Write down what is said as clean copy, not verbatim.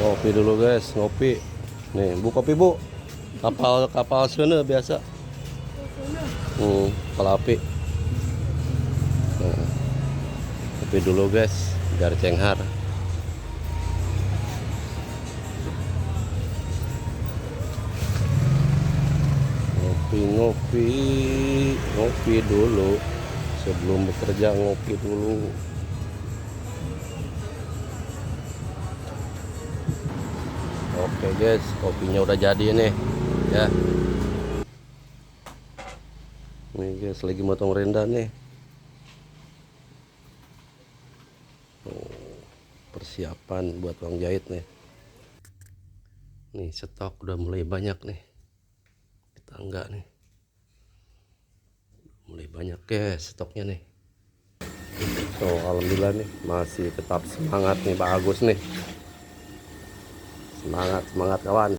Ngopi dulu guys, ngopi. Nih, bu kopi bu. Kapal sana biasa. Kapal api. Nah, kopi dulu guys, biar cenghar. Ngopi dulu. Sebelum bekerja ngopi dulu. Oke guys, kopinya udah jadi nih ya. Nih guys, lagi motong rendah nih. Persiapan buat uang jahit nih. Nih stok udah mulai banyak nih di tangga nih. Mulai banyak guys stoknya nih. Tuh alhamdulillah nih masih tetap semangat nih Pak Agus nih. Semangat kawan.